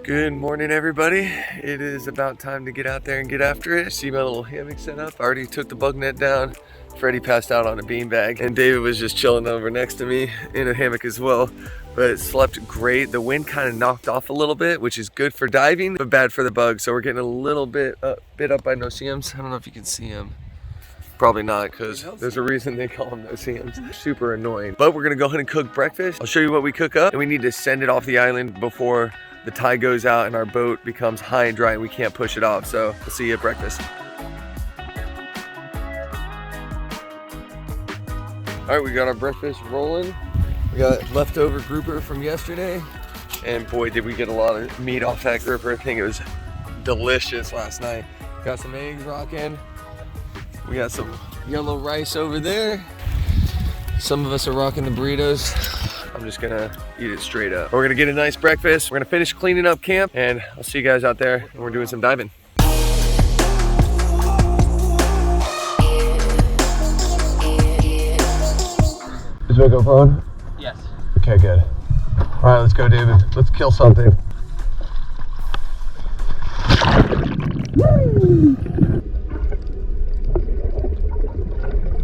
Good morning, everybody. It is about time to get out there and get after it. See my little hammock set up. I already took the bug net down. Freddie passed out on a beanbag, and David was just chilling over next to me in a hammock as well. But it slept great. The wind kind of knocked off a little bit, which is good for diving, but bad for the bugs. So we're getting a little bit up by no-see-ums. I don't know if you can see them. Probably not, because there's a reason they call them no-see-ums. Super annoying. But we're gonna go ahead and cook breakfast. I'll show you what we cook up, and we need to send it off the island before the tide goes out and our boat becomes high and dry and we can't push it off. So we'll see you at breakfast. All right, we got our breakfast rolling. We got leftover grouper from yesterday. And boy, did we get a lot of meat off that grouper. I think it was delicious last night. Got some eggs rocking. We got some yellow rice over there. Some of us are rocking the burritos. I'm just gonna eat it straight up. We're gonna get a nice breakfast. We're gonna finish cleaning up camp, and I'll see you guys out there when we're doing some diving. Is my GoPro on? Yes. Okay, good. All right, let's go, David. Let's kill something.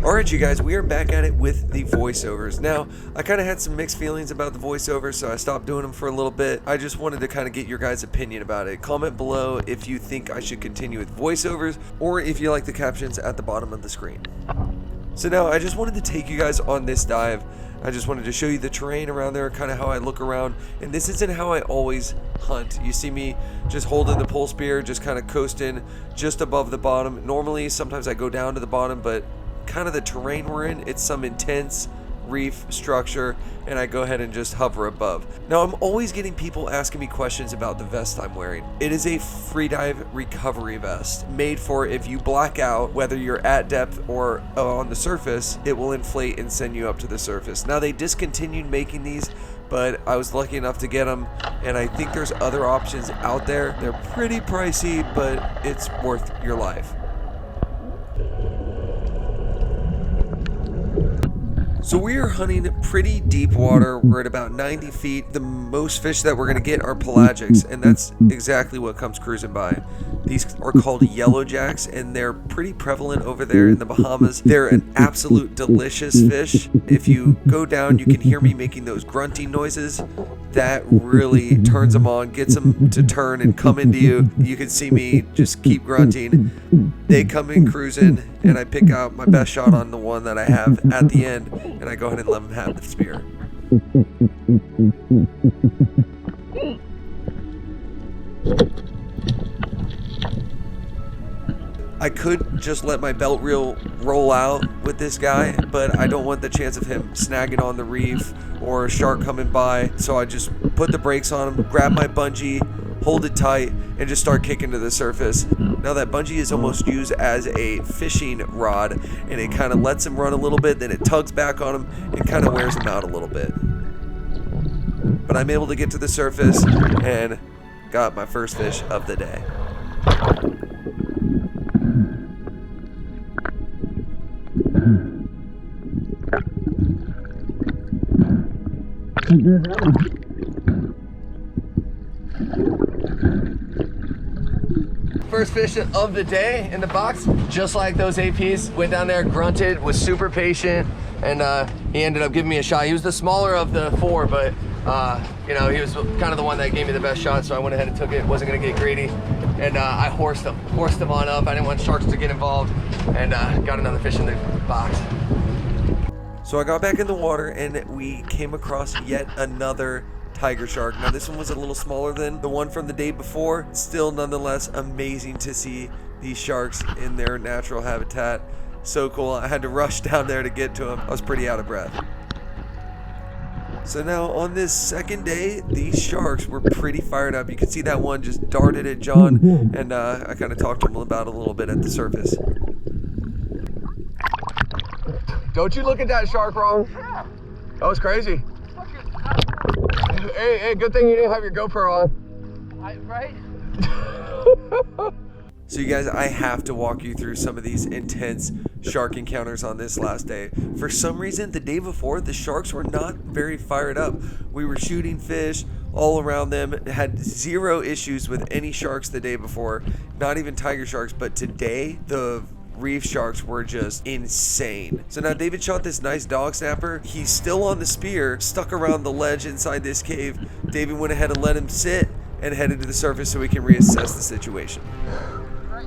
Alright, you guys, we are back at it with the voiceovers. Now, I kind of had some mixed feelings about the voiceovers, so I stopped doing them for a little bit. I just wanted to kind of get your guys' opinion about it. Comment below if you think I should continue with voiceovers, or if you like the captions at the bottom of the screen. So now, I just wanted to take you guys on this dive. I just wanted to show you the terrain around there, kind of how I look around. And this isn't how I always hunt. You see me just holding the pole spear, just kind of coasting just above the bottom. Normally, sometimes I go down to the bottom, but kind of the terrain we're in, it's some intense reef structure, and I go ahead and just hover above. Now, I'm always getting people asking me questions about the vest I'm wearing. It is a free dive recovery vest made for if you black out, whether you're at depth or on the surface, it will inflate and send you up to the surface. Now, they discontinued making these, but I was lucky enough to get them, and I think there's other options out there. They're pretty pricey, but it's worth your life. So we are hunting pretty deep water. We're at about 90 feet. The most fish that we're gonna get are pelagics, and that's exactly what comes cruising by. These are called yellow jacks, and they're pretty prevalent over there in the Bahamas. They're an absolute delicious fish. If you go down, you can hear me making those grunting noises. That really turns them on, gets them to turn and come into you. You can see me just keep grunting. They come in cruising, and I pick out my best shot on the one that I have at the end, and I go ahead and let them have the spear. I could just let my belt reel roll out with this guy, but I don't want the chance of him snagging on the reef or a shark coming by, so I just put the brakes on him, grab my bungee, hold it tight, and just start kicking to the surface. Now that bungee is almost used as a fishing rod, and it kind of lets him run a little bit, then it tugs back on him and kind of wears him out a little bit. But I'm able to get to the surface and got my first fish of the day. First fish of the day in the box, just like those APs. Went down there, grunted, was super patient, and he ended up giving me a shot. He was the smaller of the four, but you know, he was kind of the one that gave me the best shot, so I went ahead and took it. Wasn't gonna get greedy, and I horsed him on up. I didn't want sharks to get involved, and got another fish in the box. So I got back in the water, and we came across yet another tiger shark. Now this one was a little smaller than the one from the day before. Still nonetheless amazing to see these sharks in their natural habitat. So cool. I had to rush down there to get to them. I was pretty out of breath. So now on this second day, these sharks were pretty fired up. You can see that one just darted at John, and I kind of talked to him about it a little bit at the surface. Don't you look at that shark wrong. That was crazy. Hey, good thing you didn't have your GoPro on. Right? So you guys, I have to walk you through some of these intense shark encounters on this last day. For some reason, the day before, the sharks were not very fired up. We were shooting fish all around them, had zero issues with any sharks the day before, not even tiger sharks, but today, the reef sharks were just insane. So now David shot this nice dog snapper. He's still on the spear, stuck around the ledge inside this cave. David went ahead and let him sit and headed to the surface so we can reassess the situation.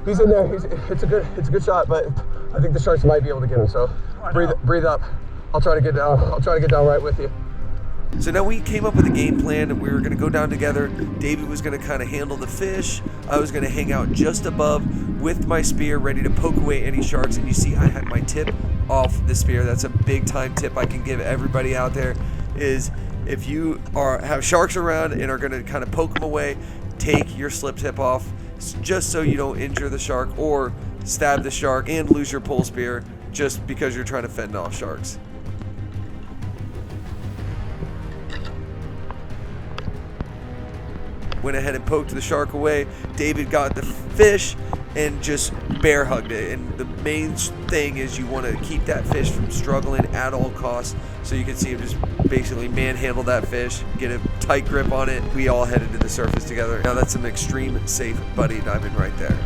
He's in there. It's a good shot, but I think the sharks might be able to get him. So breathe up. I'll try to get down. I'll try to get down right with you. So now we came up with a game plan. We were going to go down together. David was going to kind of handle the fish. I was going to hang out just above with my spear, ready to poke away any sharks. And you see, I had my tip off the spear. That's a big time tip I can give everybody out there. Is if you have sharks around and are going to kind of poke them away, take your slip tip off, just so you don't injure the shark or stab the shark and lose your pole spear just because you're trying to fend off sharks. Went ahead and poked the shark away. David got the fish and just bear hugged it. And the main thing is you want to keep that fish from struggling at all costs. So you can see him just basically manhandle that fish, get a tight grip on it. We all headed to the surface together. Now that's some extreme safe buddy diving right there.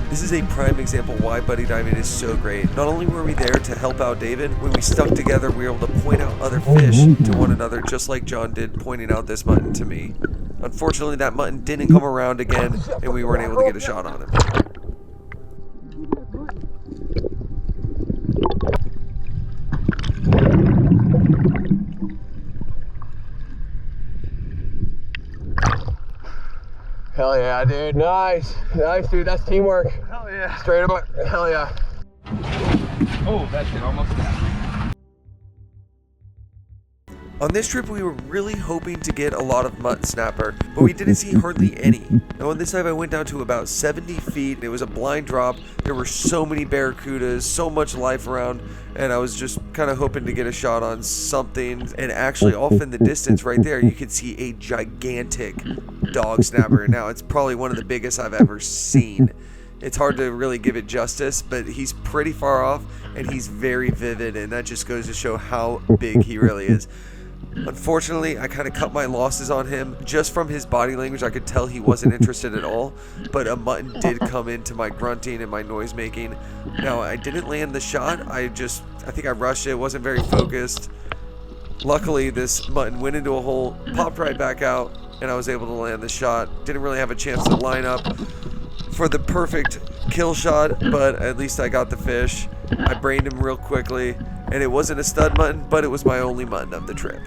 This is a prime example why buddy diving is so great. Not only were we there to help out David, when we stuck together, we were able to point out other fish to one another, just like John did pointing out this mutton to me. Unfortunately, that mutton didn't come around again, and we weren't able to get a shot on him. Hell yeah, dude. Nice, dude. That's teamwork. Hell yeah. Straight up. Hell yeah. Oh, that shit almost got me. On this trip, we were really hoping to get a lot of mutton snapper, but we didn't see hardly any. Now on this dive, I went down to about 70 feet. It was a blind drop. There were so many barracudas, so much life around, and I was just kind of hoping to get a shot on something. And actually, off in the distance right there, you could see a gigantic dog snapper. Now, it's probably one of the biggest I've ever seen. It's hard to really give it justice, but he's pretty far off, and he's very vivid, and that just goes to show how big he really is. Unfortunately, I kind of cut my losses on him. Just from his body language, I could tell he wasn't interested at all, but a mutton did come into my grunting and my noise making. Now, I didn't land the shot. I think I rushed it, wasn't very focused. Luckily, this mutton went into a hole, popped right back out, and I was able to land the shot. Didn't really have a chance to line up for the perfect kill shot, but at least I got the fish. I brained him real quickly, and it wasn't a stud mutton, but it was my only mutton of the trip.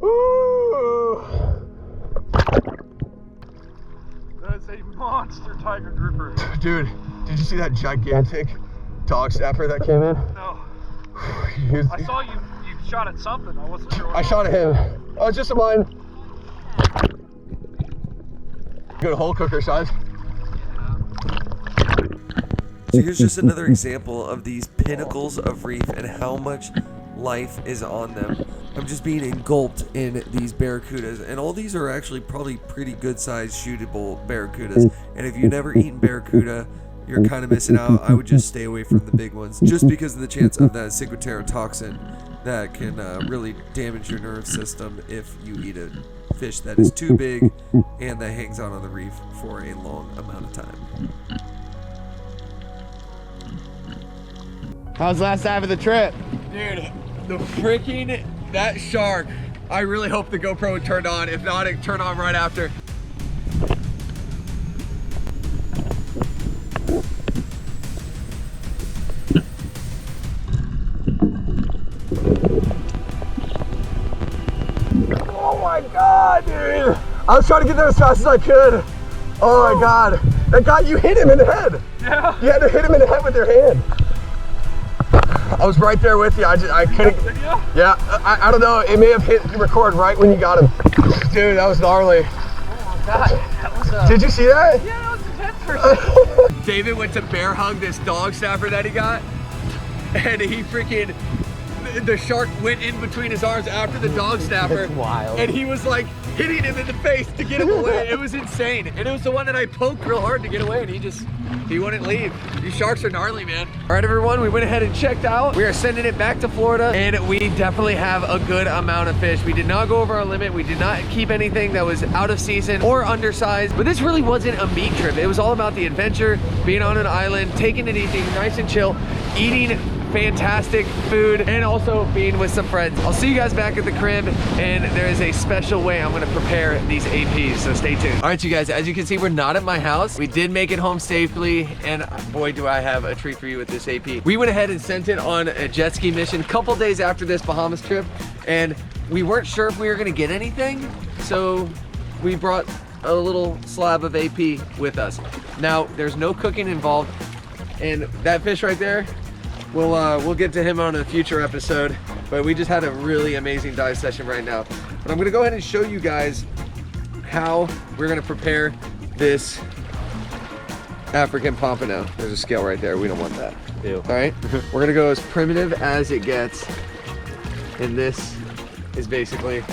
Ooh. That's a monster tiger grouper. Dude, did you see that gigantic dog snapper that came in? No. I saw you shot at something. I wasn't sure what I shot at him. Oh, it's just a mine. Good hole cooker size. So here's just another example of these pinnacles of reef and how much life is on them. I'm just being engulfed in these barracudas, and all these are actually probably pretty good sized shootable barracudas. And if you've never eaten barracuda, you're kind of missing out. I would just stay away from the big ones, just because of the chance of that ciguaterotoxin that can really damage your nerve system if you eat a fish that is too big and that hangs out on the reef for a long amount of time. How's the last dive of the trip? Dude, that shark, I really hope the GoPro would turn on. If not, it turned on right after. Oh my God, dude. I was trying to get there as fast as I could. Oh my God. That guy, you hit him in the head. Yeah. You had to hit him in the head with your hand. I was right there with you. I couldn't. Video? Yeah, I don't know. It may have hit record right when you got him. Dude, that was gnarly. Oh my God. That was Did you see that? Yeah, that was intense for sure. David went to bear hug this dog snapper that he got, and he freaking the shark went in between his arms after the dog snapper. That's wild. And he was like hitting him in the face to get him away. It was insane. And it was the one that I poked real hard to get away, and he wouldn't leave. These sharks are gnarly, man. All right, everyone, we went ahead and checked out. We are sending it back to Florida, and we definitely have a good amount of fish. We did not go over our limit. We did not keep anything that was out of season or undersized, but this really wasn't a meat trip. It was all about the adventure, being on an island, taking it easy, nice and chill, eating fantastic food, and also being with some friends. I'll see you guys back at the crib, and there is a special way I'm gonna prepare these APs, so stay tuned. All right, you guys, as you can see, we're not at my house. We did make it home safely, and boy, do I have a treat for you with this AP. We went ahead and sent it on a jet ski mission a couple days after this Bahamas trip, and we weren't sure if we were gonna get anything, so we brought a little slab of AP with us. Now, there's no cooking involved, and that fish right there, we'll get to him on a future episode, but we just had a really amazing dive session right now. But I'm gonna go ahead and show you guys how we're gonna prepare this African pompano. There's a scale right there, we don't want that. Ew. All right, we're gonna go as primitive as it gets, and this is basically,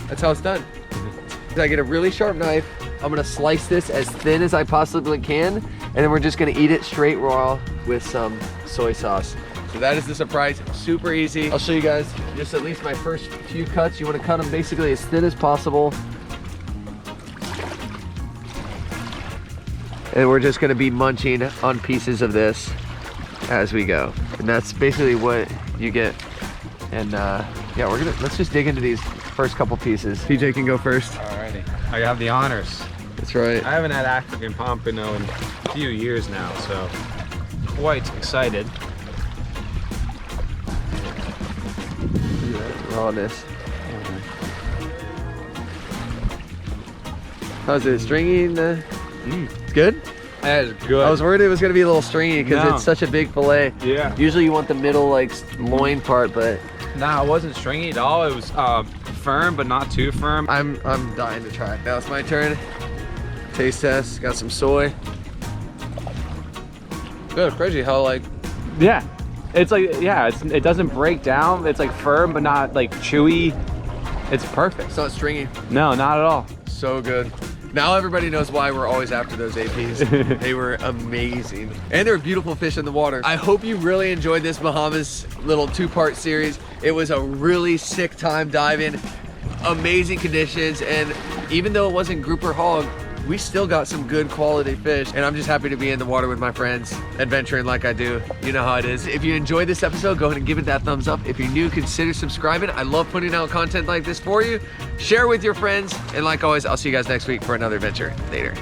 that's how it's done. I get a really sharp knife, I'm gonna slice this as thin as I possibly can, and then we're just gonna eat it straight raw with some soy sauce. So that is the surprise, super easy. I'll show you guys just at least my first few cuts. You wanna cut them basically as thin as possible. And we're just gonna be munching on pieces of this as we go. And that's basically what you get. And yeah, let's just dig into these first couple pieces. PJ can go first. Alrighty, I have the honors. That's right. I haven't had African pompano in a few years now, so quite excited. Rawness. How's it? Stringy? It's good? That is good. I was worried it was gonna be a little stringy because No. it's such a big fillet. Yeah. Usually you want the middle like loin part, but Nah, it wasn't stringy at all. It was firm, but not too firm. I'm dying to try it. Now it's my turn. Taste test. Got some soy. Good. Crazy how like. Yeah, it's like, yeah, it doesn't break down. It's like firm, but not like chewy. It's perfect. It's not stringy. No, not at all. So good. Now everybody knows why we're always after those APs. They were amazing. And they're beautiful fish in the water. I hope you really enjoyed this Bahamas little two-part series. It was a really sick time diving, amazing conditions, and even though it wasn't grouper hog, we still got some good quality fish, and I'm just happy to be in the water with my friends, adventuring like I do. You know how it is. If you enjoyed this episode, go ahead and give it that thumbs up. If you're new, consider subscribing. I love putting out content like this for you. Share with your friends, and like always, I'll see you guys next week for another adventure. Later.